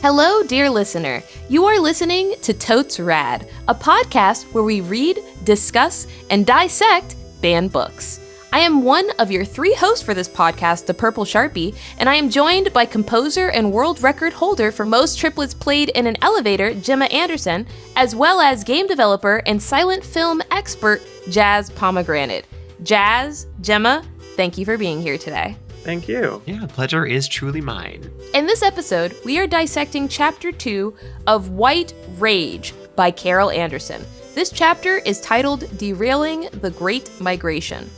Hello, dear listener. You are listening to Totes Rad, a podcast where we read, discuss, and dissect banned books. I am one of your 3 hosts for this podcast, DaPurpleSharpie, and I am joined by composer and world record holder for most triplets played in an elevator, Gemma Anderson, as well as game developer and silent film expert, Jazz Pomegranate. Jazz, Gemma, thank you for being here today. Thank you. Yeah, the pleasure is truly mine. In this episode, we are dissecting Chapter 2 of White Rage by Carol Anderson. This chapter is titled Derailing the Great Migration.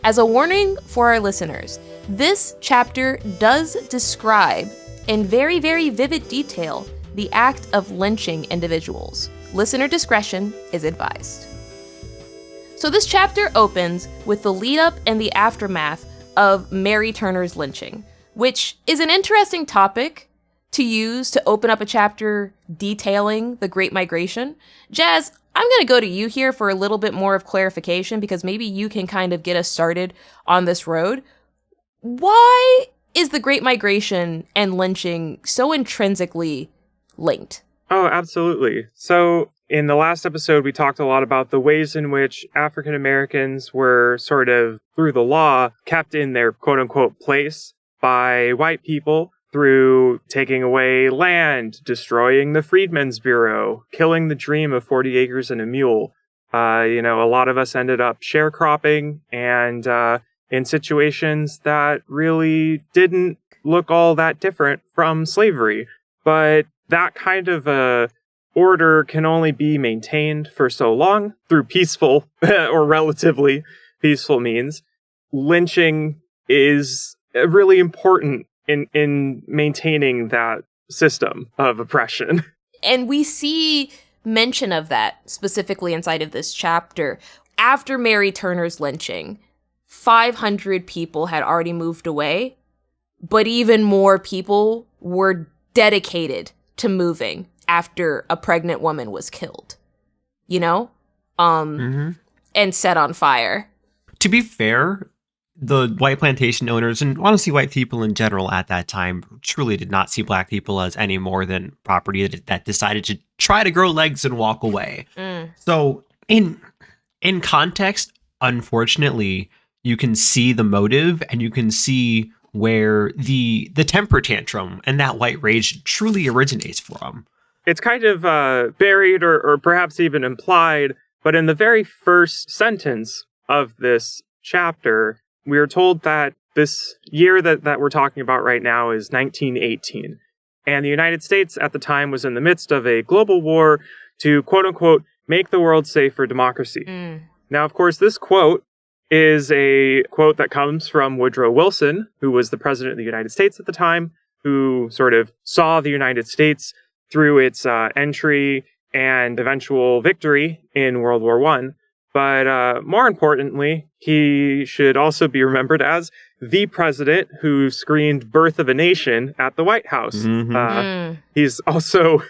As a warning for our listeners, this chapter does describe, in very, very vivid detail, the act of lynching individuals. Listener discretion is advised. So this chapter opens with the lead-up and the aftermath of Mary Turner's lynching, which is an interesting topic to use to open up a chapter detailing the Great Migration. Jazz, I'm going to go to you here for a little bit more of clarification because maybe you can kind of get us started on this road. Why is the Great Migration and lynching so intrinsically linked? Oh, absolutely. So in the last episode, we talked a lot about the ways in which African Americans were sort of, through the law, kept in their quote-unquote place by white people through taking away land, destroying the Freedmen's Bureau, killing the dream of 40 acres and a mule. A lot of us ended up sharecropping and in situations that really didn't look all that different from slavery. But that kind of order can only be maintained for so long through peaceful or relatively peaceful means. Lynching is really important in maintaining that system of oppression. And we see mention of that specifically inside of this chapter. After Mary Turner's lynching, 500 people had already moved away, but even more people were dedicated to moving after a pregnant woman was killed, and set on fire. To be fair, the white plantation owners, and honestly white people in general at that time, truly did not see black people as any more than property that decided to try to grow legs and walk away. So in context, unfortunately, you can see the motive and you can see where the temper tantrum and that white rage truly originates from. It's kind of buried or perhaps even implied, but in the very first sentence of this chapter, we are told that this year that we're talking about right now is 1918. And the United States at the time was in the midst of a global war to, quote unquote, make the world safe for democracy. Now, of course, this quote is a quote that comes from Woodrow Wilson, who was the president of the United States at the time, who sort of saw the United States through its entry and eventual victory in World War I. But more importantly, he should also be remembered as the president who screened Birth of a Nation at the White House. He's also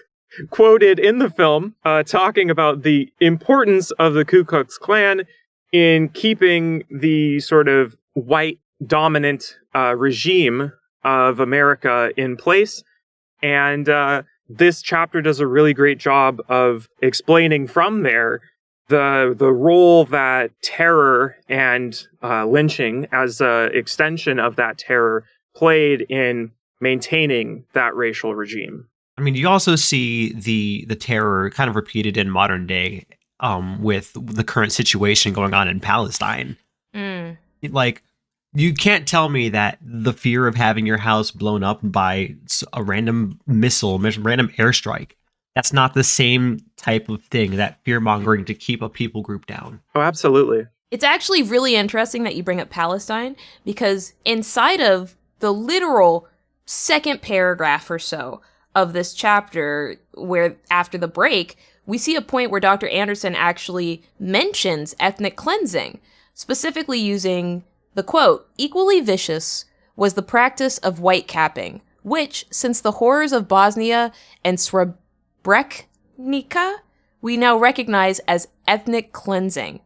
quoted in the film talking about the importance of the Ku Klux Klan in keeping the sort of white dominant regime of America in place. And this chapter does a really great job of explaining from there the role that terror and lynching as an extension of that terror played in maintaining that racial regime. I mean, you also see the terror kind of repeated in modern day with the current situation going on in Palestine. Like, you can't tell me that the fear of having your house blown up by a random missile, random airstrike, that's not the same type of thing, that fear-mongering to keep a people group down. Oh, absolutely. It's actually really interesting that you bring up Palestine, because inside of the literal second paragraph or so of this chapter, where after the break, we see a point where Dr. Anderson actually mentions ethnic cleansing, specifically using the quote, "Equally vicious was the practice of white capping, which, since the horrors of Bosnia and Srebrenica, we now recognize as ethnic cleansing.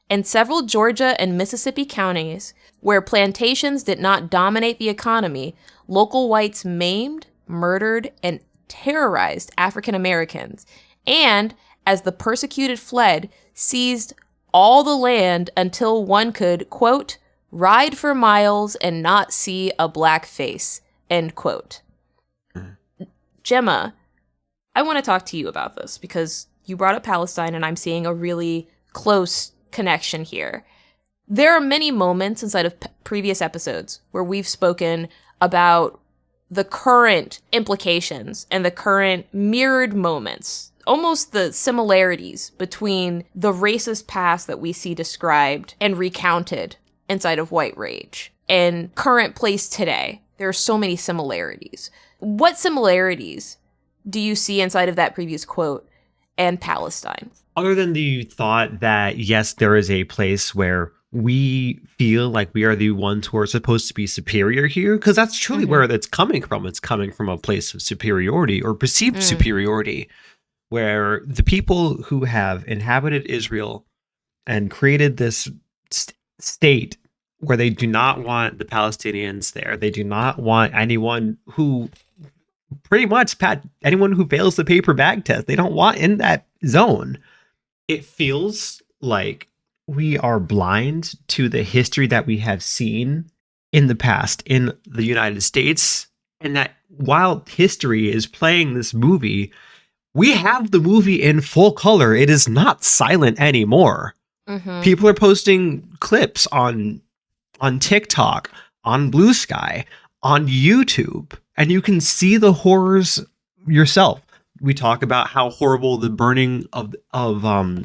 In several Georgia and Mississippi counties, where plantations did not dominate the economy, local whites maimed, murdered, and terrorized African Americans, and as the persecuted fled, seized all the land until one could, quote, ride for miles and not see a black face, end quote. Gemma, I want to talk to you about this because you brought up Palestine and I'm seeing a really close connection here. There are many moments inside of previous episodes where we've spoken about the current implications and the current mirrored moments, almost the similarities between the racist past that we see described and recounted inside of White Rage and current place today. There are so many similarities. What similarities do you see inside of that previous quote and Palestine? Other than the thought that, yes, there is a place where we feel like we are the ones who are supposed to be superior here, because that's truly where that's coming from. It's coming from a place of superiority or perceived superiority, where the people who have inhabited Israel and created this state where they do not want the Palestinians there, they do not want anyone who pretty much, Pat, anyone who fails the paper bag test, they don't want in that zone. It feels like we are blind to the history that we have seen in the past in the United States, and that while history is playing this movie, we have the movie in full color. It is not silent anymore. People are posting clips on TikTok, on Blue Sky, on YouTube, and you can see the horrors yourself. We talk about how horrible the burning of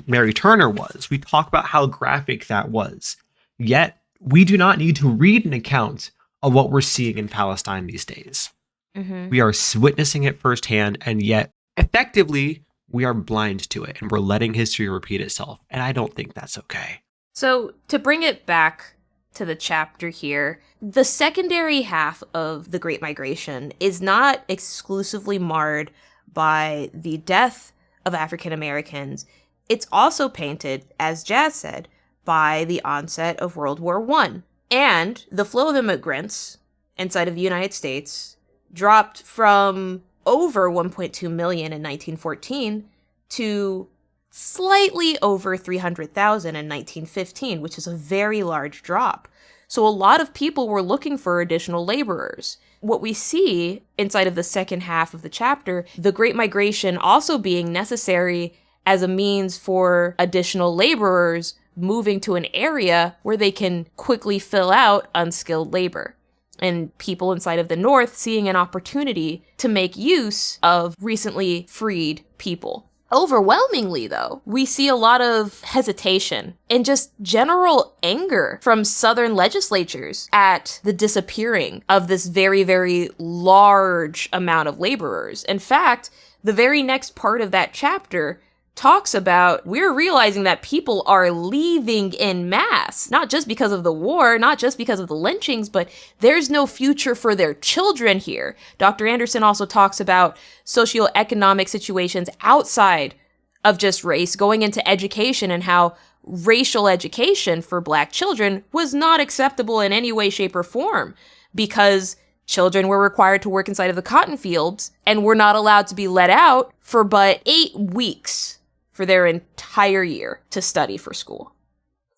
Mary Turner was. We talk about how graphic that was. Yet, we do not need to read an account of what we're seeing in Palestine these days. We are witnessing it firsthand, and yet, effectively, we are blind to it, and we're letting history repeat itself. And I don't think that's okay. So, to bring it back to the chapter here, the secondary half of the Great Migration is not exclusively marred by the death of African Americans. It's also painted, as Jazz said, by the onset of World War I. And the flow of immigrants inside of the United States dropped from over 1.2 million in 1914 to slightly over 300,000 in 1915, which is a very large drop. So a lot of people were looking for additional laborers. What we see inside of the second half of the chapter, the Great Migration also being necessary as a means for additional laborers moving to an area where they can quickly fill out unskilled labor. And people inside of the North seeing an opportunity to make use of recently freed people. Overwhelmingly, though, we see a lot of hesitation and just general anger from Southern legislatures at the disappearing of this very, very large amount of laborers. In fact, the very next part of that chapter talks about we're realizing that people are leaving en masse, not just because of the war, not just because of the lynchings, but there's no future for their children here. Dr. Anderson also talks about socioeconomic situations outside of just race, going into education and how racial education for Black children was not acceptable in any way, shape, or form because children were required to work inside of the cotton fields and were not allowed to be let out for but 8 weeks for their entire year to study for school,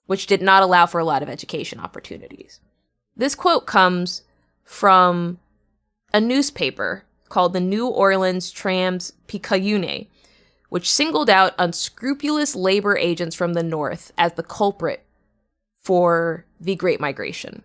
which did not allow for a lot of education opportunities. This quote comes from a newspaper called the New Orleans Trans-Picayune, which singled out unscrupulous labor agents from the North as the culprit for the Great Migration.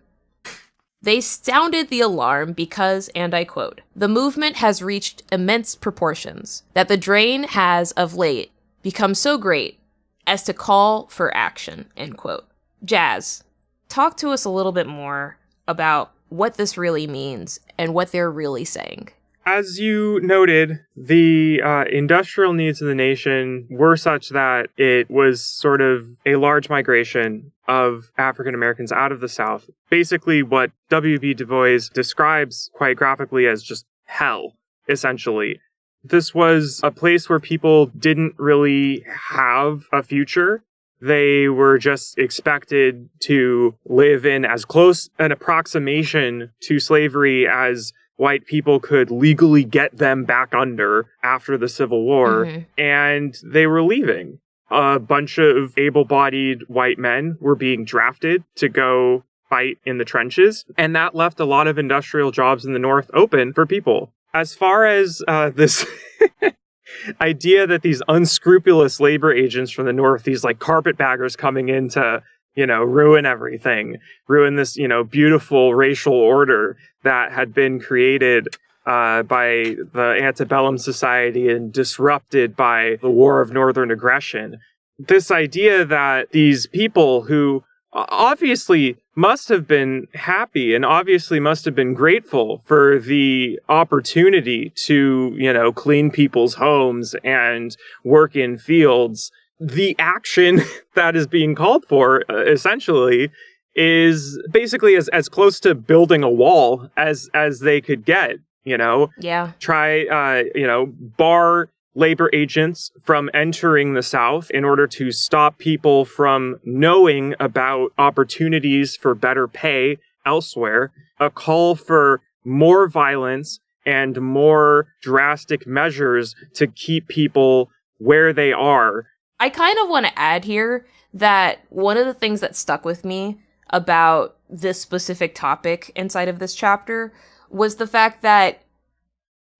They sounded the alarm because, and I quote, "The movement has reached immense proportions, that the drain has of late become so great as to call for action," end quote. Jazz, talk to us a little bit more about what this really means and what they're really saying. As you noted, the industrial needs of the nation were such that it was sort of a large migration of African Americans out of the South. Basically what W.B. Du Bois describes quite graphically as just hell, essentially. This was a place where people didn't really have a future. They were just expected to live in as close an approximation to slavery as white people could legally get them back under after the Civil War, and they were leaving. A bunch of able-bodied white men were being drafted to go fight in the trenches, and that left a lot of industrial jobs in the North open for people. As far as this idea that these unscrupulous labor agents from the North, these like carpetbaggers coming in to, ruin everything, ruin this, beautiful racial order that had been created by the antebellum society and disrupted by the War of Northern Aggression. This idea that these people who obviously must have been happy and obviously must have been grateful for the opportunity to, clean people's homes and work in fields. The action that is being called for, essentially, is basically as close to building a wall as they could get, Yeah. Try, bar labor agents from entering the South in order to stop people from knowing about opportunities for better pay elsewhere. A call for more violence and more drastic measures to keep people where they are. I kind of want to add here that one of the things that stuck with me about this specific topic inside of this chapter was the fact that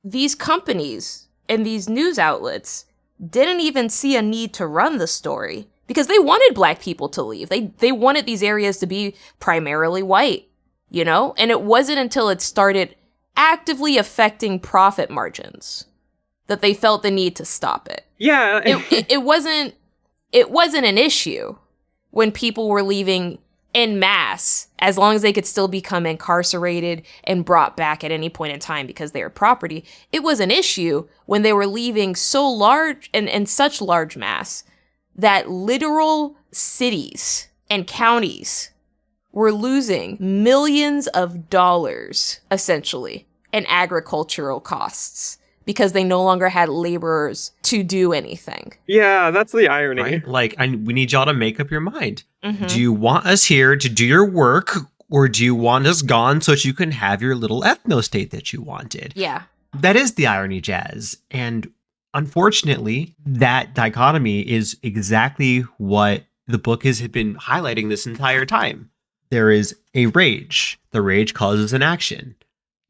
these companies and these news outlets didn't even see a need to run the story because they wanted black people to leave. They wanted these areas to be primarily white, And it wasn't until it started actively affecting profit margins that they felt the need to stop it. Yeah. It wasn't an issue when people were leaving en masse, as long as they could still become incarcerated and brought back at any point in time because they were property. It was an issue when they were leaving so large and in such large mass that literal cities and counties were losing millions of dollars, essentially, in agricultural costs because they no longer had laborers to do anything. Yeah, that's the irony. Right? Like, we need y'all to make up your mind. Do you want us here to do your work, or do you want us gone so that you can have your little ethno-state that you wanted? Yeah. That is the irony, Jazz. And unfortunately, that dichotomy is exactly what the book has been highlighting this entire time. There is a rage. The rage causes an action.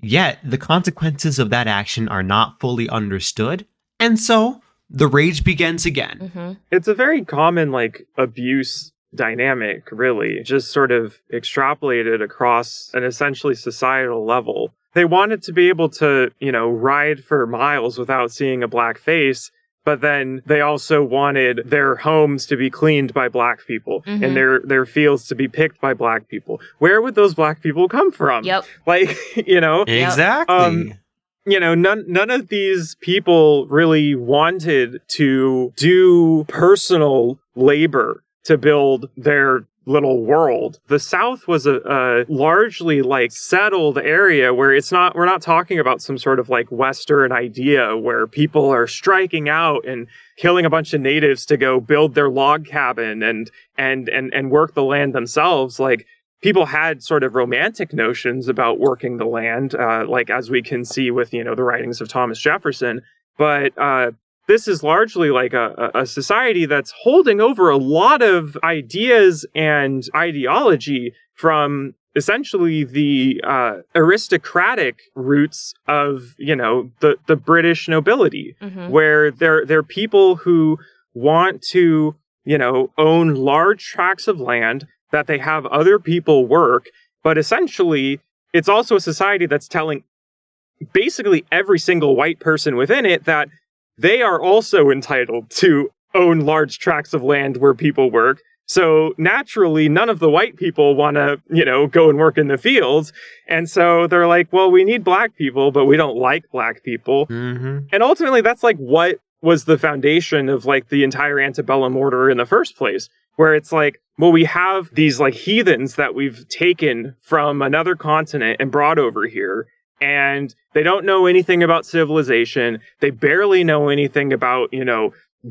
Yet, the consequences of that action are not fully understood. And so, the rage begins again. It's a very common, abuse dynamic, really, just sort of extrapolated across an essentially societal level. They wanted to be able to, ride for miles without seeing a black face, but then they also wanted their homes to be cleaned by black people and their fields to be picked by black people. Where would those black people come from? Yep. Exactly. None of these people really wanted to do personal labor to build their little world. The South was a largely settled area where we're not talking about some sort of Western idea where people are striking out and killing a bunch of natives to go build their log cabin and work the land themselves. People had sort of romantic notions about working the land, as we can see with, the writings of Thomas Jefferson. But this is largely a society that's holding over a lot of ideas and ideology from essentially the aristocratic roots of, the British nobility, where they're people who want to, own large tracts of land that they have other people work. But essentially, it's also a society that's telling basically every single white person within it that they are also entitled to own large tracts of land where people work. So naturally, none of the white people want to, go and work in the fields. And so they're like, well, we need black people, but we don't like black people. And ultimately, that's what was the foundation of the entire antebellum order in the first place, where it's well, we have these heathens that we've taken from another continent and brought over here. And they don't know anything about civilization. They barely know anything about,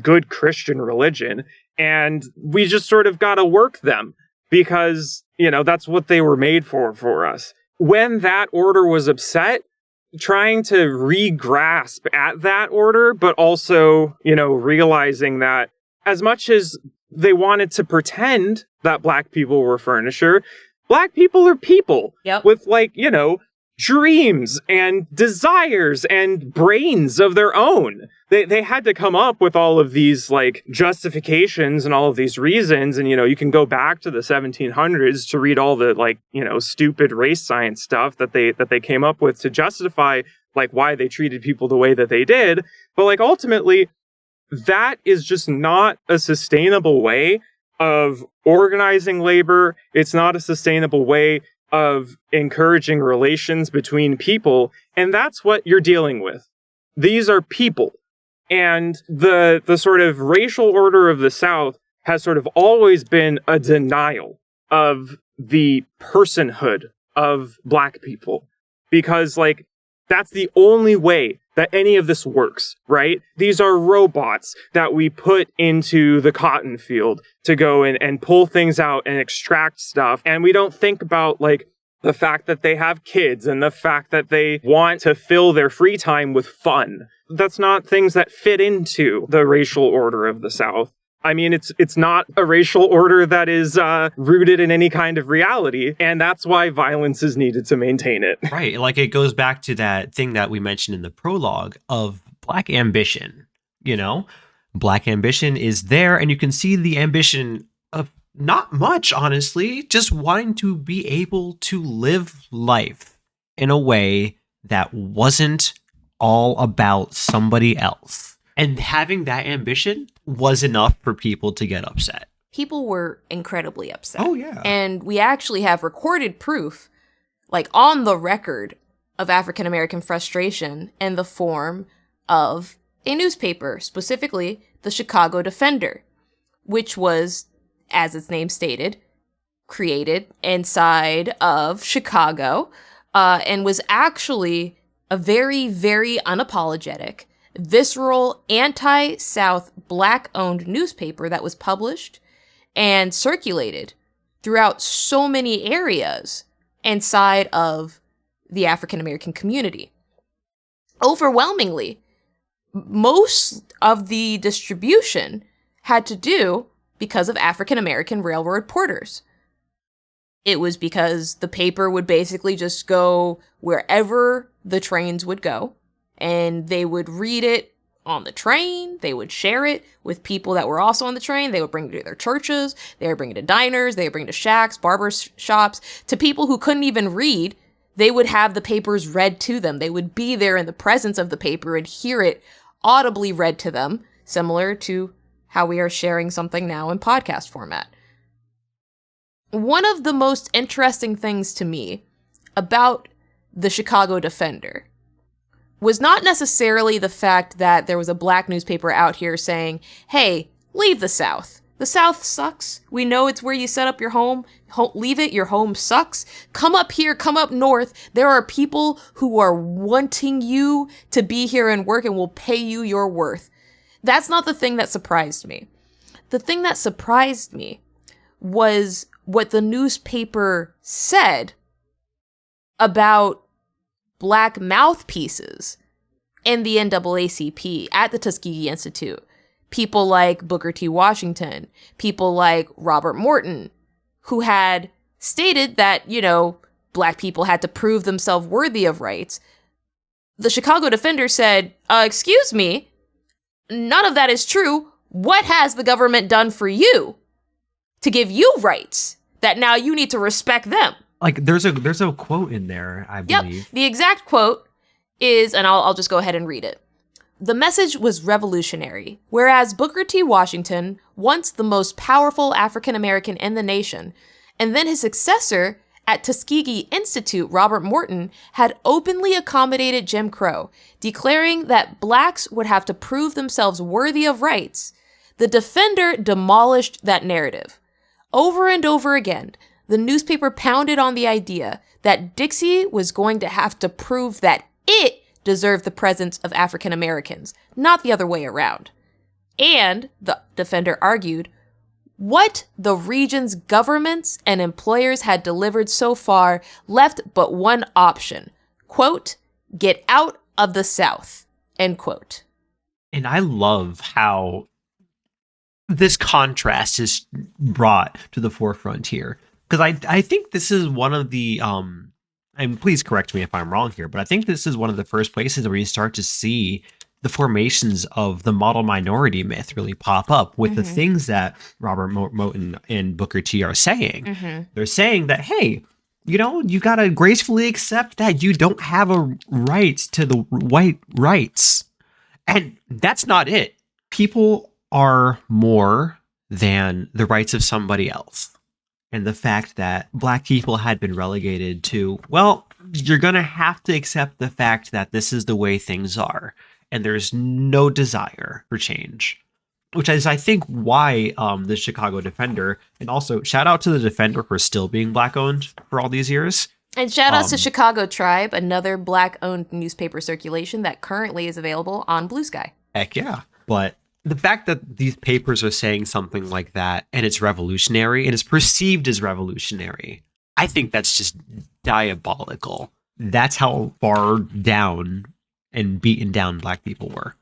good Christian religion. And we just sort of got to work them because, that's what they were made for us. When that order was upset, trying to re-grasp at that order, but also, realizing that as much as they wanted to pretend that Black people were furniture, Black people are people with dreams and desires and brains of their own. They had to come up with all of these justifications and all of these reasons. And, you can go back to the 1700s to read all the stupid race science stuff that they came up with to justify why they treated people the way that they did. But ultimately, that is just not a sustainable way of organizing labor. It's not a sustainable way of encouraging relations between people. And that's what you're dealing with. These are people. And the sort of racial order of the South has sort of always been a denial of the personhood of Black people. Because that's the only way that any of this works, right? These are robots that we put into the cotton field to go and pull things out and extract stuff. And we don't think about the fact that they have kids and the fact that they want to fill their free time with fun. That's not things that fit into the racial order of the South. I mean, it's not a racial order that is rooted in any kind of reality, and that's why violence is needed to maintain it. Right. It goes back to that thing that we mentioned in the prologue of Black ambition. Black ambition is there, and you can see the ambition of not much, honestly, just wanting to be able to live life in a way that wasn't all about somebody else. And having that ambition was enough for people to get upset. People were incredibly upset. Oh, yeah. And we actually have recorded proof, on the record, of African American frustration in the form of a newspaper, specifically the Chicago Defender, which was, as its name stated, created inside of Chicago, and was actually a very, very unapologetic, visceral, anti-South, Black-owned newspaper that was published and circulated throughout so many areas inside of the African-American community. Overwhelmingly, most of the distribution had to do because of African-American railroad porters. It was because the paper would basically just go wherever the trains would go, and they would read it on the train. They would share it with people that were also on the train. They would bring it to their churches. They would bring it to diners. They would bring it to shacks, barber shops, to people who couldn't even read. They would have the papers read to them. They would be there in the presence of the paper and hear it audibly read to them, similar to how we are sharing something now in podcast format. One of the most interesting things to me about the Chicago Defender was not necessarily the fact that there was a Black newspaper out here saying, hey, leave the South. The South sucks. We know it's where you set up your home. Leave it. Your home sucks. Come up here. Come up north. There are people who are wanting you to be here and work and will pay you your worth. That's not the thing that surprised me. The thing that surprised me was what the newspaper said about Black mouthpieces in the NAACP at the Tuskegee Institute. People like Booker T. Washington, people like Robert Morton, who had stated that, Black people had to prove themselves worthy of rights. The Chicago Defender said, excuse me, none of that is true. What has the government done for you to give you rights that now you need to respect them? There's a quote in there, I believe. Yep. The exact quote is, and I'll just go ahead and read it. The message was revolutionary. Whereas Booker T. Washington, once the most powerful African American in the nation, and then his successor at Tuskegee Institute, Robert Morton, had openly accommodated Jim Crow, declaring that Blacks would have to prove themselves worthy of rights, the Defender demolished that narrative. Over and over again, the newspaper pounded on the idea that Dixie was going to have to prove that it deserved the presence of African Americans, not the other way around. And, the Defender argued, what the region's governments and employers had delivered so far left but one option. Quote, Get out of the South, end quote. And I love how this contrast is brought to the forefront here. Because I think this is one of the, and please correct me if I'm wrong here, but I think this is one of the first places where you start to see the formations of the model minority myth really pop up with the things that Robert Moton and Booker T are saying. They're saying that, hey, you know, you got to gracefully accept that you don't have a right to the white rights. And that's not it. People are more than the rights of somebody else. And the fact that Black people had been relegated to, well, you're going to have to accept the fact that this is the way things are. And there's no desire for change. Which is, I think, why the Chicago Defender, and also shout out to the Defender for still being Black-owned for all these years. And shout out to Chicago Tribe, another Black-owned newspaper circulation that currently is available on Blue Sky. Heck yeah. But the fact that these papers are saying something like that, and it's revolutionary, and it's perceived as revolutionary, I think that's just diabolical. That's how far down and beaten down Black people were.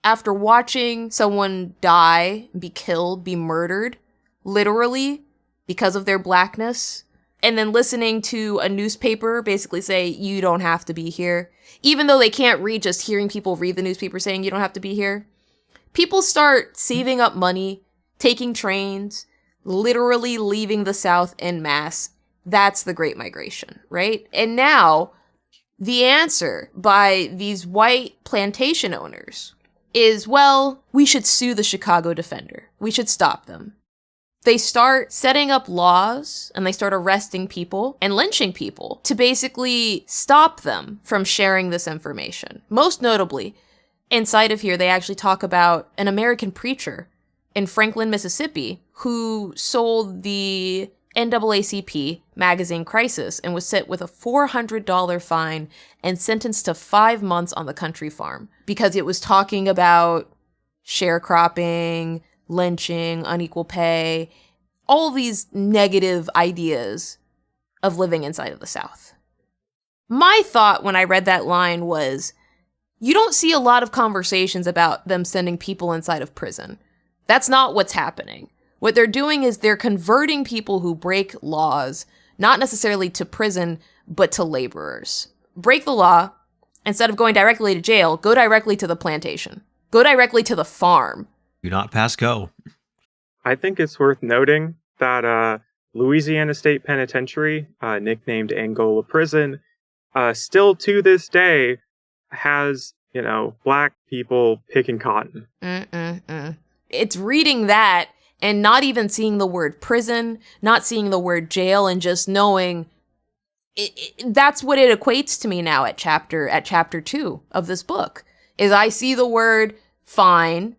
After watching someone die, be killed, be murdered, literally, because of their Blackness, and then listening to a newspaper basically say, you don't have to be here, even though they can't read, just hearing people read the newspaper saying you don't have to be here, people start saving up money, taking trains, literally leaving the South en masse. That's the Great Migration, right? And now, the answer by these white plantation owners is, well, we should sue the Chicago Defender. We should stop them. They start setting up laws and they start arresting people and lynching people to basically stop them from sharing this information. Most notably, inside of here, they actually talk about an American preacher in Franklin, Mississippi, who sold the NAACP magazine Crisis and was set with a $400 fine and sentenced to 5 months on the country farm because it was talking about sharecropping, lynching, unequal pay, all these negative ideas of living inside of the South. My thought when I read that line was, you don't see a lot of conversations about them sending people inside of prison. That's not what's happening. What they're doing is they're converting people who break laws, not necessarily to prison, but to laborers. Break the law, instead of going directly to jail, go directly to the plantation. Go directly to the farm. Do not pass go. I think it's worth noting that Louisiana State Penitentiary, nicknamed Angola Prison, still to this day has, Black people picking cotton. It's reading that and not even seeing the word prison, not seeing the word jail, and just knowing that's what it equates to me now at chapter 2 of this book, is I see the word fine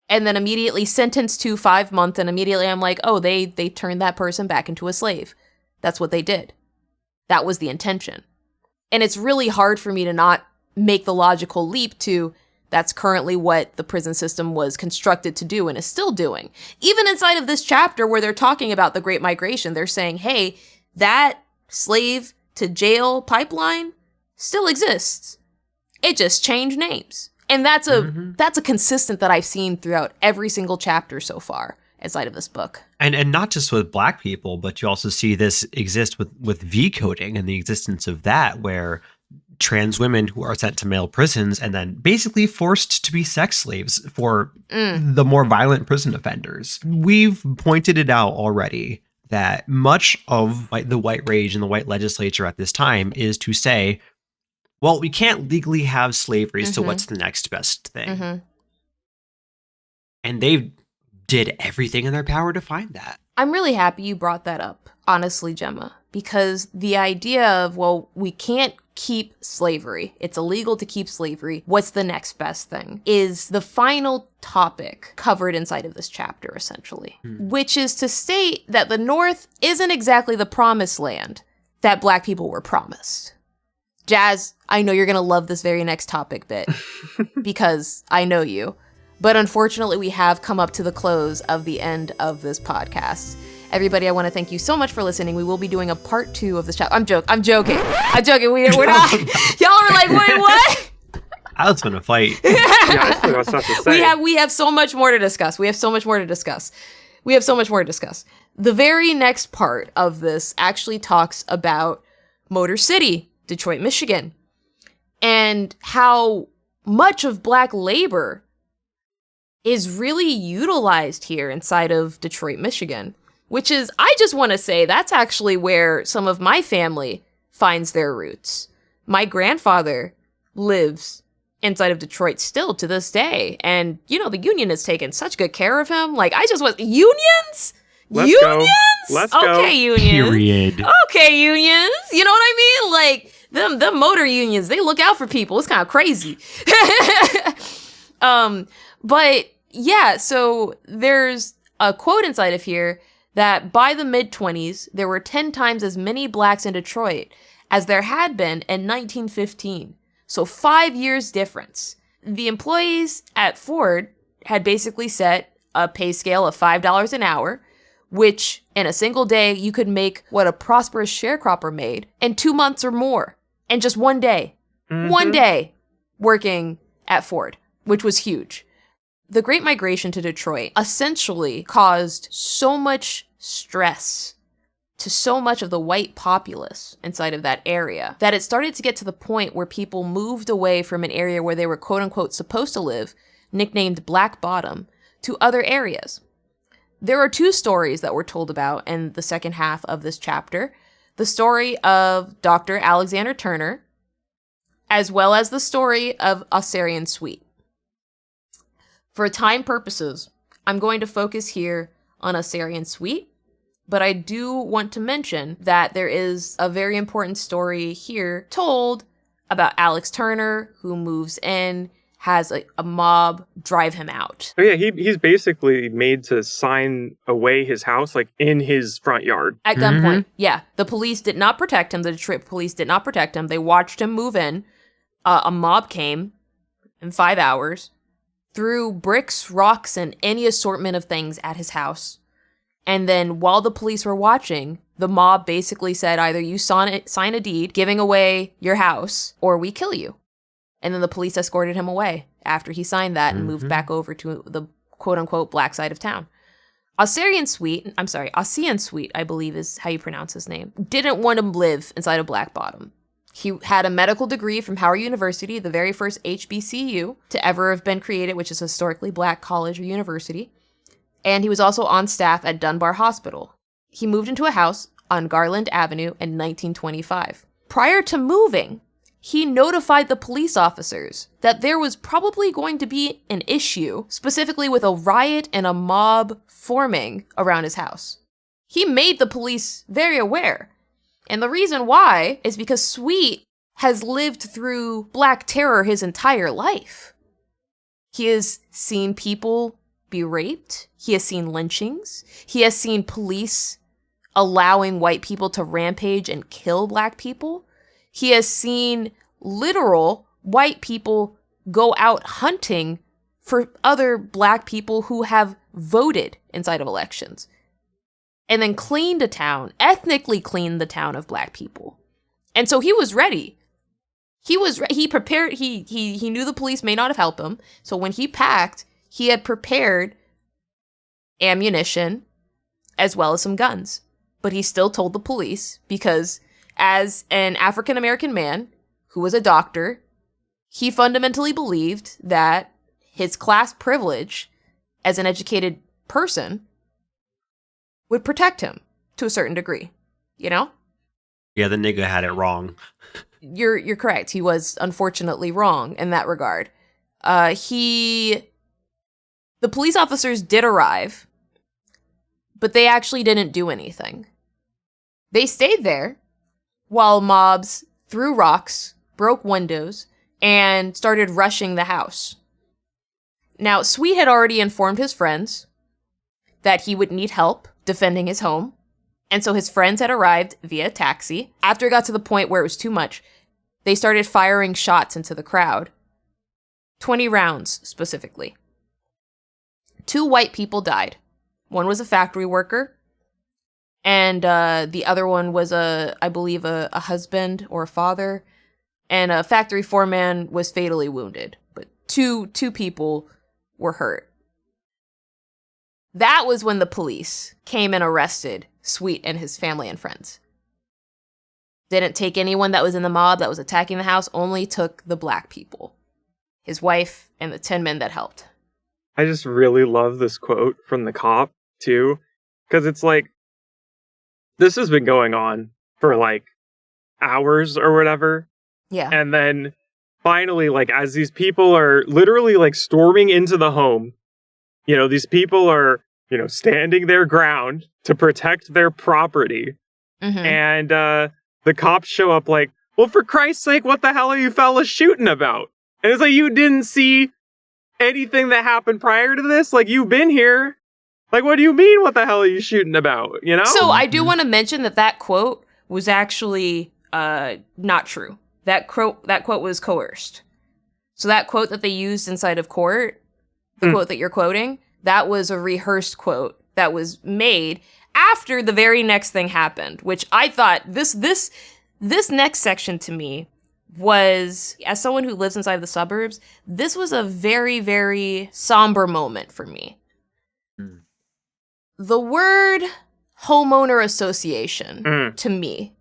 and then immediately sentenced to 5 months, and immediately I'm like, oh, they turned that person back into a slave. That's what they did. That was the intention. And it's really hard for me to not make the logical leap to, that's currently what the prison system was constructed to do and is still doing. Even inside of this chapter where they're talking about the Great Migration, they're saying, hey, that slave to jail pipeline still exists. It just changed names. And that's a consistent that I've seen throughout every single chapter so far inside of this book. And not just with Black people, but you also see this exist with V coding and the existence of that, where trans women who are sent to male prisons and then basically forced to be sex slaves for the more violent prison offenders. We've pointed it out already that much of the white rage in the white legislature at this time is to say, well, we can't legally have slavery, so what's the next best thing? And they did everything in their power to find that. I'm really happy you brought that up, honestly, Gemma, because the idea of, well, we can't keep slavery. It's illegal to keep slavery. What's the next best thing? Is the final topic covered inside of this chapter, essentially, which is to state that the North isn't exactly the promised land that Black people were promised. Jazz, I know you're going to love this very next topic bit because I know you. But unfortunately, we have come up to the close of the end of this podcast. Everybody, I want to thank you so much for listening. We will be doing a part 2 of this chapter. I'm joking. We're not. Y'all are like, wait, what? I was gonna fight. Yeah, I still got stuff to say. We have so much more to discuss. The very next part of this actually talks about Motor City, Detroit, Michigan, and how much of Black labor is really utilized here inside of Detroit, Michigan, which is, I just want to say, that's actually where some of my family finds their roots. My grandfather lives inside of Detroit still to this day. And, you know, the union has taken such good care of him. Like, unions? Let's go. Okay, unions. Period. Okay, unions. You know what I mean? Like, them motor unions, they look out for people. It's kind of crazy. But yeah, so there's a quote inside of here that by the mid-20s, there were 10 times as many blacks in Detroit as there had been in 1915. So 5 years difference. The employees at Ford had basically set a pay scale of $5 an hour, which in a single day, you could make what a prosperous sharecropper made in 2 months or more. In just one day. Mm-hmm. One day working at Ford, which was huge. The Great Migration to Detroit essentially caused so much stress to so much of the white populace inside of that area that it started to get to the point where people moved away from an area where they were quote unquote supposed to live, nicknamed Black Bottom, to other areas. There are 2 stories that we're told about in the second half of this chapter. The story of Dr. Alexander Turner, as well as the story of Osarian Sweet. For time purposes, I'm going to focus here on Osarian Sweet, but I do want to mention that there is a very important story here told about Alex Turner, who moves in, has a mob drive him out. Oh yeah, he's basically made to sign away his house, like in his front yard. At gunpoint, yeah. The police did not protect him. The Detroit police did not protect him. They watched him move in. A mob came in 5 hours, threw bricks, rocks, and any assortment of things at his house. And then while the police were watching, the mob basically said either you sign a deed giving away your house or we kill you. And then the police escorted him away after he signed that and moved back over to the quote-unquote black side of town. Ossian Sweet, I believe is how you pronounce his name, didn't want to live inside of Black Bottom. He had a medical degree from Howard University, the very first HBCU to ever have been created, which is a historically black college or university. And he was also on staff at Dunbar Hospital. He moved into a house on Garland Avenue in 1925. Prior to moving, he notified the police officers that there was probably going to be an issue, specifically with a riot and a mob forming around his house. He made the police very aware. And the reason why is because Sweet has lived through Black Terror his entire life. He has seen people be raped. He has seen lynchings. He has seen police allowing white people to rampage and kill Black people. He has seen literal white people go out hunting for other Black people who have voted inside of elections. And then cleaned a town, ethnically cleaned the town of Black people. And so he was ready. He prepared, he knew the police may not have helped him. So when he packed, he had prepared ammunition as well as some guns. But he still told the police because as an African-American man who was a doctor, he fundamentally believed that his class privilege as an educated person would protect him to a certain degree, you know? Yeah, the nigga had it wrong. You're correct. He was unfortunately wrong in that regard. The police officers did arrive, but they actually didn't do anything. They stayed there while mobs threw rocks, broke windows, and started rushing the house. Now, Sweet had already informed his friends that he would need help defending his home, and so his friends had arrived via taxi. After it got to the point where it was too much, they started firing shots into the crowd. 20 rounds, specifically. 2 white people died. One was a factory worker, And the other one was, I believe, a husband or a father. And a factory foreman was fatally wounded. But two people were hurt. That was when the police came and arrested Sweet and his family and friends. Didn't take anyone that was in the mob that was attacking the house, only took the black people. His wife and the 10 men that helped. I just really love this quote from the cop, too. Because it's like, this has been going on for like hours or whatever. Yeah. And then finally, like, as these people are literally like storming into the home, these people are, standing their ground to protect their property. Mm-hmm. And the cops show up like, well, for Christ's sake, what the hell are you fellas shooting about? And it's like, you didn't see anything that happened prior to this? Like, you've been here. Like, what do you mean, what the hell are you shooting about, So I do want to mention that quote was actually not true. That quote was coerced. So that quote that they used inside of court, the quote that you're quoting, that was a rehearsed quote that was made after the very next thing happened, which I thought this next section to me was, as someone who lives inside the suburbs, this was a very, very somber moment for me. The word homeowner association, to me,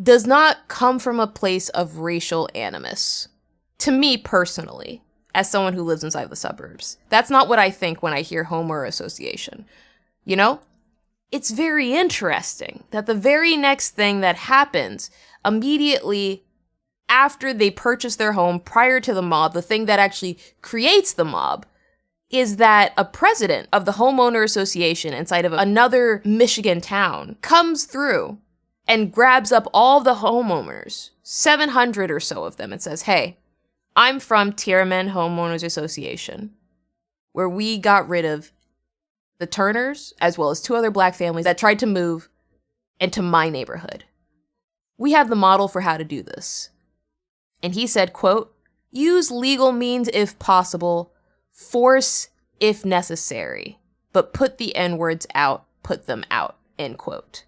does not come from a place of racial animus. To me personally, as someone who lives inside the suburbs. That's not what I think when I hear homeowner association. It's very interesting that the very next thing that happens immediately after they purchase their home, prior to the mob, the thing that actually creates the mob, is that a president of the homeowner association inside of another Michigan town comes through and grabs up all the homeowners, 700 or so of them, and says, hey, I'm from Tierman Homeowners Association, where we got rid of the Turners, as well as 2 other black families that tried to move into my neighborhood. We have the model for how to do this. And he said, quote, use legal means if possible, force if necessary, but put the N-words out, put them out, end quote.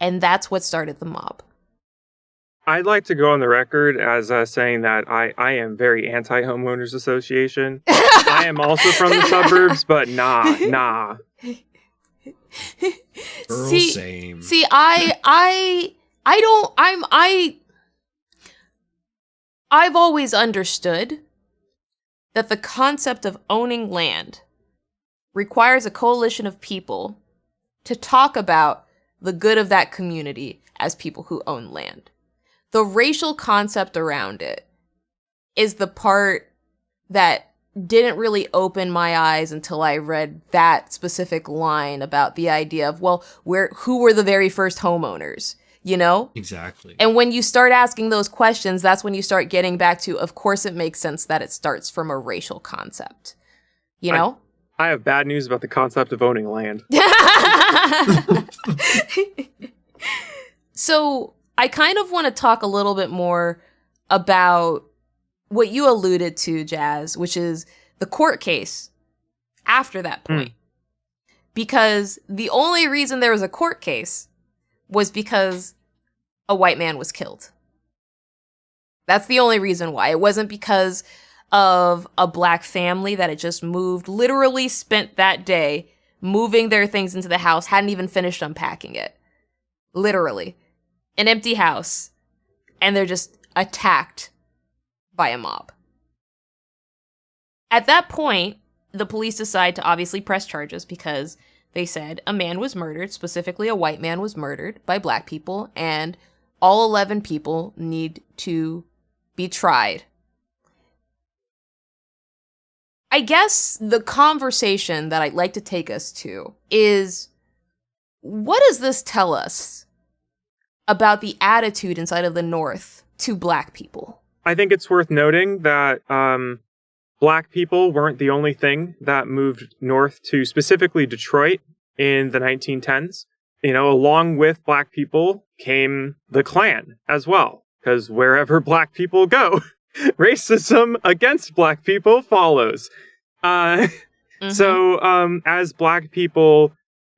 And that's what started the mob. I'd like to go on the record as saying that I am very anti-homeowners association. I am also from the suburbs, but nah. Girl, see, same. See, I've always understood that the concept of owning land requires a coalition of people to talk about the good of that community as people who own land. The racial concept around it is the part that didn't really open my eyes until I read that specific line about the idea of, well, who were the very first homeowners, Exactly. And when you start asking those questions, that's when you start getting back to, of course, it makes sense that it starts from a racial concept, I have bad news about the concept of owning land. So I kind of want to talk a little bit more about what you alluded to, Jazz, which is the court case after that point. Because the only reason there was a court case was because a white man was killed. That's the only reason why. It wasn't because of a black family that had just moved, literally spent that day moving their things into the house, hadn't even finished unpacking it. Literally. An empty house. And they're just attacked by a mob. At that point, the police decide to obviously press charges because they said a man was murdered, specifically a white man was murdered by black people, and all 11 people need to be tried. I guess the conversation that I'd like to take us to is, what does this tell us about the attitude inside of the North to black people? I think it's worth noting that black people weren't the only thing that moved north to specifically Detroit in the 1910s. Along with black people came the Klan as well, because wherever black people go, racism against black people follows. So as black people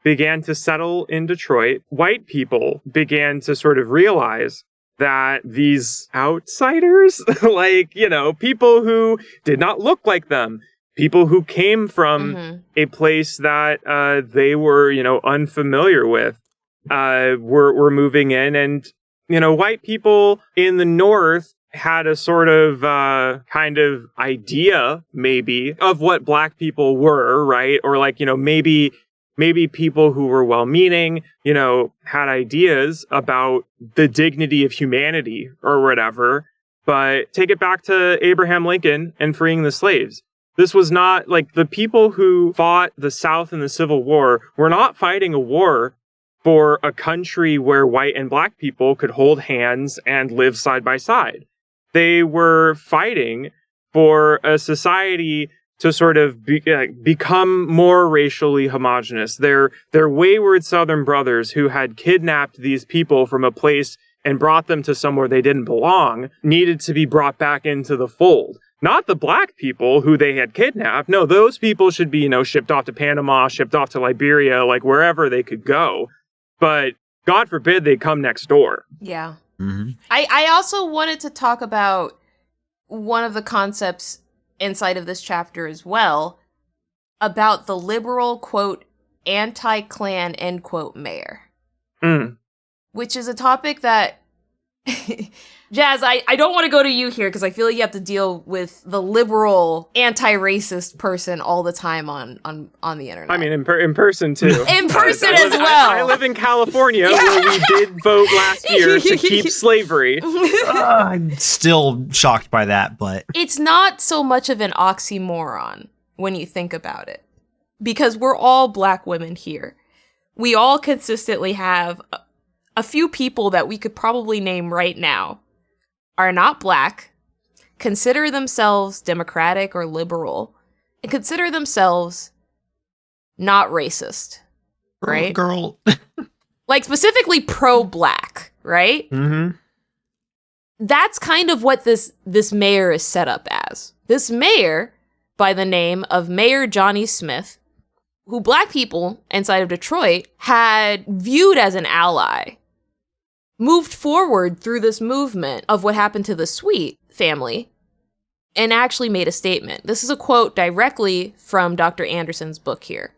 began to settle in Detroit, white people began to sort of realize that these outsiders, like, people who did not look like them, people who came from a place that they were, unfamiliar with, were moving in. And, white people in the North had a sort of kind of idea, maybe, of what Black people were, right? Or like, maybe people who were well-meaning, had ideas about the dignity of humanity or whatever. But take it back to Abraham Lincoln and freeing the slaves. This was not like the people who fought the South in the Civil War were not fighting a war for a country where white and Black people could hold hands and live side by side. They were fighting for a society to sort of become more racially homogenous. They're wayward Southern brothers who had kidnapped these people from a place and brought them to somewhere they didn't belong, needed to be brought back into the fold. Not the Black people who they had kidnapped. No, those people should be, shipped off to Panama, shipped off to Liberia, like wherever they could go. But God forbid they come next door. Yeah. Mm-hmm. I also wanted to talk about one of the concepts inside of this chapter as well, about the liberal, quote, anti-Klan, end quote, mayor. Which is a topic that, Jazz, I don't want to go to you here because I feel like you have to deal with the liberal, anti-racist person all the time on the internet. I mean, in person too. In person as well. I live in California where we did vote last year to keep slavery. I'm still shocked by that, but it's not so much of an oxymoron when you think about it, because we're all Black women here. We all consistently have a few people that we could probably name right now are not Black, consider themselves Democratic or liberal, and consider themselves not racist, right? Girl. Like specifically pro-Black, right? Mm-hmm. That's kind of what this mayor is set up as. This mayor, by the name of Mayor Johnny Smith, who Black people inside of Detroit had viewed as an ally, moved forward through this movement of what happened to the Sweet family and actually made a statement. This is a quote directly from Dr. Anderson's book here.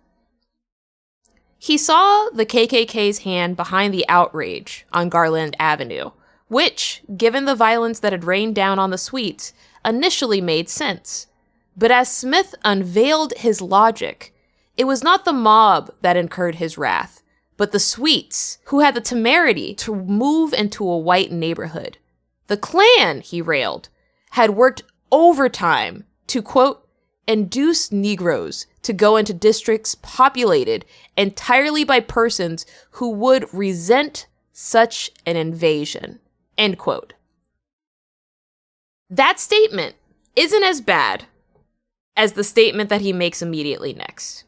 He saw the KKK's hand behind the outrage on Garland Avenue, which, given the violence that had rained down on the Sweets, initially made sense. But as Smith unveiled his logic, it was not the mob that incurred his wrath, but the Sweets, who had the temerity to move into a white neighborhood. The Klan, he railed, had worked overtime to, quote, induce Negroes to go into districts populated entirely by persons who would resent such an invasion, end quote. That statement isn't as bad as the statement that he makes immediately next.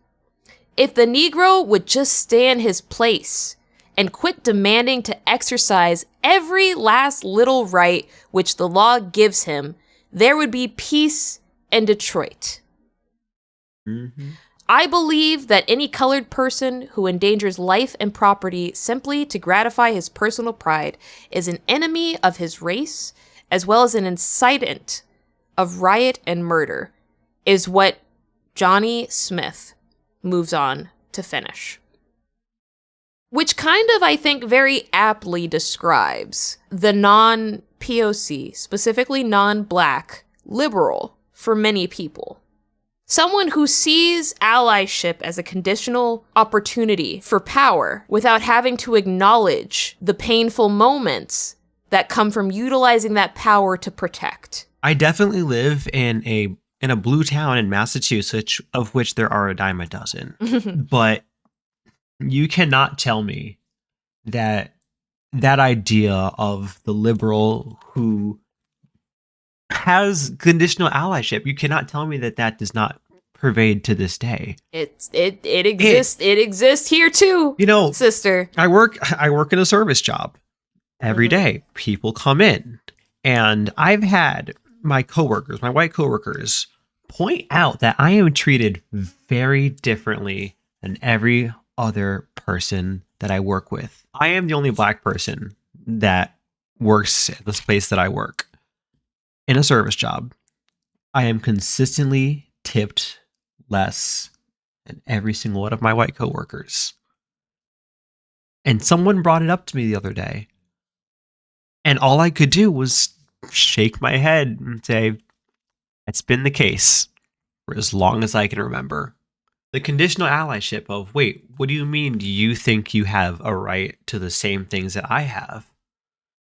If the Negro would just stay in his place and quit demanding to exercise every last little right which the law gives him, there would be peace in Detroit. Mm-hmm. I believe that any colored person who endangers life and property simply to gratify his personal pride is an enemy of his race, as well as an incitant of riot and murder, is what Johnny Smith moves on to finish. Which kind of, I think, very aptly describes the non-POC, specifically non-Black, liberal for many people. Someone who sees allyship as a conditional opportunity for power without having to acknowledge the painful moments that come from utilizing that power to protect. I definitely live in a blue town in Massachusetts, of which there are a dime a dozen. But you cannot tell me that idea of the liberal who has conditional allyship, you cannot tell me that does not pervade to this day. It exists. It exists here too. Sister. I work in a service job every day. People come in, and I've had my white coworkers, point out that I am treated very differently than every other person that I work with. I am the only black person that works at this place that I work in a service job. I am consistently tipped less than every single one of my white coworkers. And someone brought it up to me the other day. And all I could do was shake my head and say, it's been the case for as long as I can remember. The conditional allyship of, wait, what do you mean? Do you think you have a right to the same things that I have?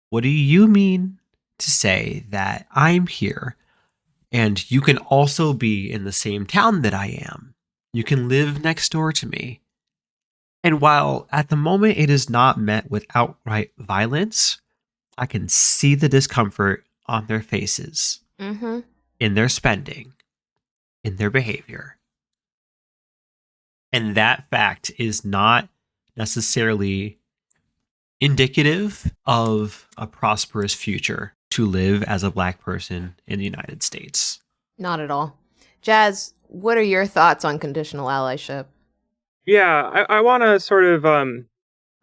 What do you mean to say that I'm here and you can also be in the same town that I am? You can live next door to me. And while at the moment it is not met with outright violence, I can see the discomfort on their faces, in their spending, in their behavior. And that fact is not necessarily indicative of a prosperous future to live as a black person in the United States. Not at all. Jazz, what are your thoughts on conditional allyship? Yeah, I want to sort of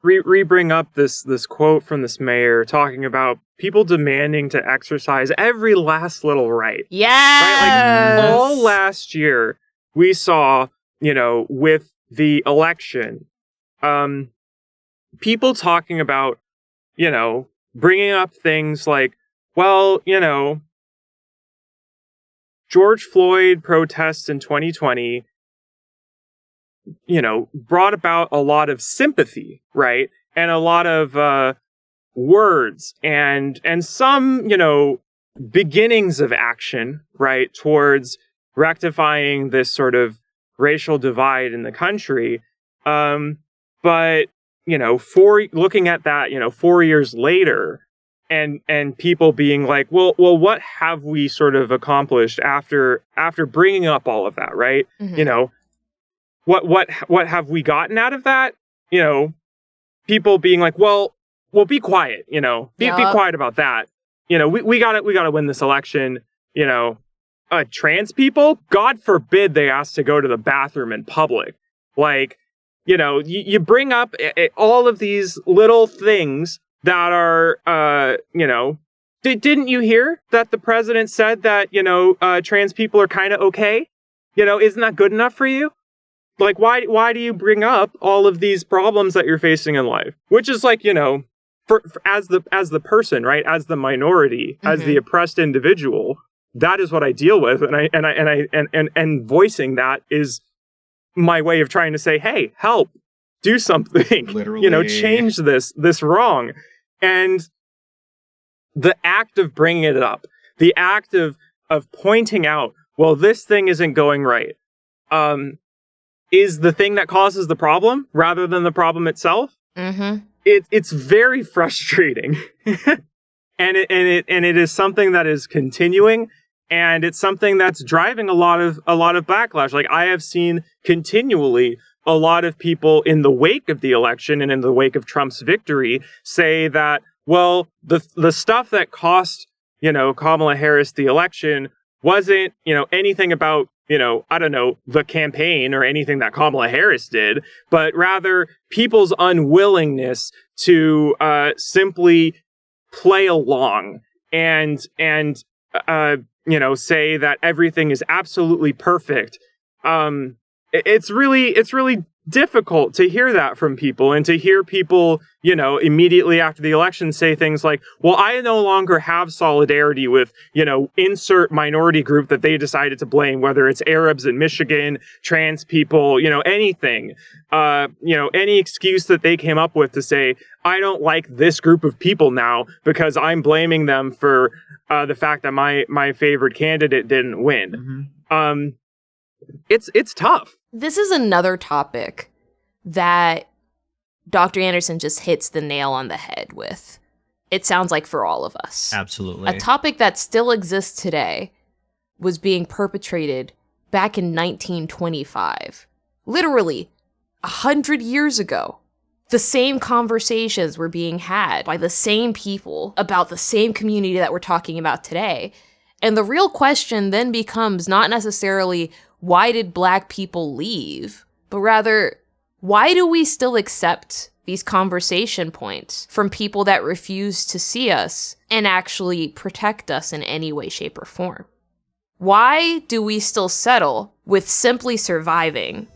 re-bring up this quote from this mayor talking about people demanding to exercise every last little right. Yes! Right? Like, all last year, we saw, with the election, people talking about, bringing up things like, well, George Floyd protests in 2020, brought about a lot of sympathy, right? And a lot of words and some, beginnings of action, right, towards rectifying this sort of racial divide in the country. But, looking at that, 4 years later, and people being like, well, what have we sort of accomplished after bringing up all of that, right? What have we gotten out of that? People being like, well, be quiet, be quiet about that. We gotta win this election. Trans people, God forbid they ask to go to the bathroom in public. Like, you bring up all of these little things that are, didn't you hear that the president said that, trans people are kind of okay? Isn't that good enough for you? Like, why do you bring up all of these problems that you're facing in life? Which is like, for as the person, right? As the minority, as the oppressed individual, that is what I deal with. And voicing that is my way of trying to say, hey, help, do something, Literally. Change this wrong. And the act of bringing it up, the act of pointing out, well, this thing isn't going right, is the thing that causes the problem rather than the problem itself. It's very frustrating. and it is something that is continuing, and it's something that's driving a lot of backlash. Like, I have seen continually a lot of people in the wake of the election and in the wake of Trump's victory say that, well, the stuff that cost, Kamala Harris the election wasn't, anything about, I don't know, the campaign or anything that Kamala Harris did, but rather people's unwillingness to simply play along and say that everything is absolutely perfect. It's really difficult to hear that from people, and to hear people, immediately after the election say things like, well, I no longer have solidarity with, insert minority group that they decided to blame, whether it's Arabs in Michigan, trans people, anything, any excuse that they came up with to say, I don't like this group of people now because I'm blaming them for the fact that my favorite candidate didn't win. It's tough. This is another topic that Dr. Anderson just hits the nail on the head with. It sounds like for all of us. Absolutely. A topic that still exists today was being perpetrated back in 1925. Literally 100 years ago. The same conversations were being had by the same people about the same community that we're talking about today. And the real question then becomes not necessarily, why did black people leave? But rather, Why do we still accept these conversation points from people that refuse to see us and actually protect us in any way, shape, or form? Why do we still settle with simply surviving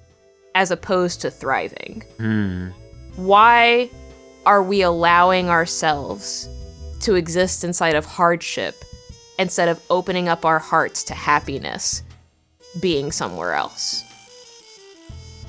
as opposed to thriving? Why are we allowing ourselves to exist inside of hardship instead of opening up our hearts to happiness being somewhere else?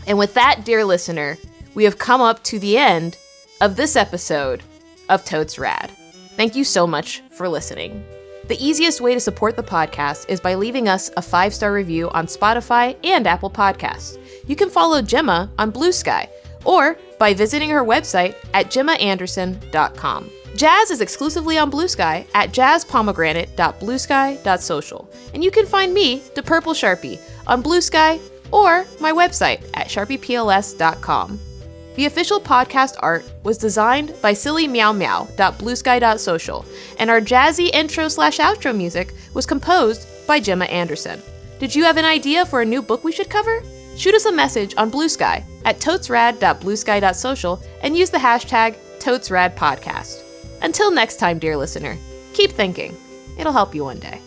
And with that, dear listener, we have come up to the end of this episode of Totes Rad. Thank you so much for listening. The easiest way to support the podcast is by leaving us a 5-star review on Spotify and Apple Podcasts. You can follow Gemma on Blue Sky, or by visiting her website at gemmaanderson.com. Jazz is exclusively on Blue Sky at jazzpomegranate.bluesky.social. And you can find me, DaPurpleSharpie, on Blue Sky or my website at sharpiepls.com. The official podcast art was designed by sillymeowmeow.bluesky.social, and our jazzy intro/outro music was composed by Gemma Anderson. Did you have an idea for a new book we should cover? Shoot us a message on Blue Sky at totesrad.bluesky.social and use the hashtag TotesRadPodcast. Until next time, dear listener, keep thinking. It'll help you one day.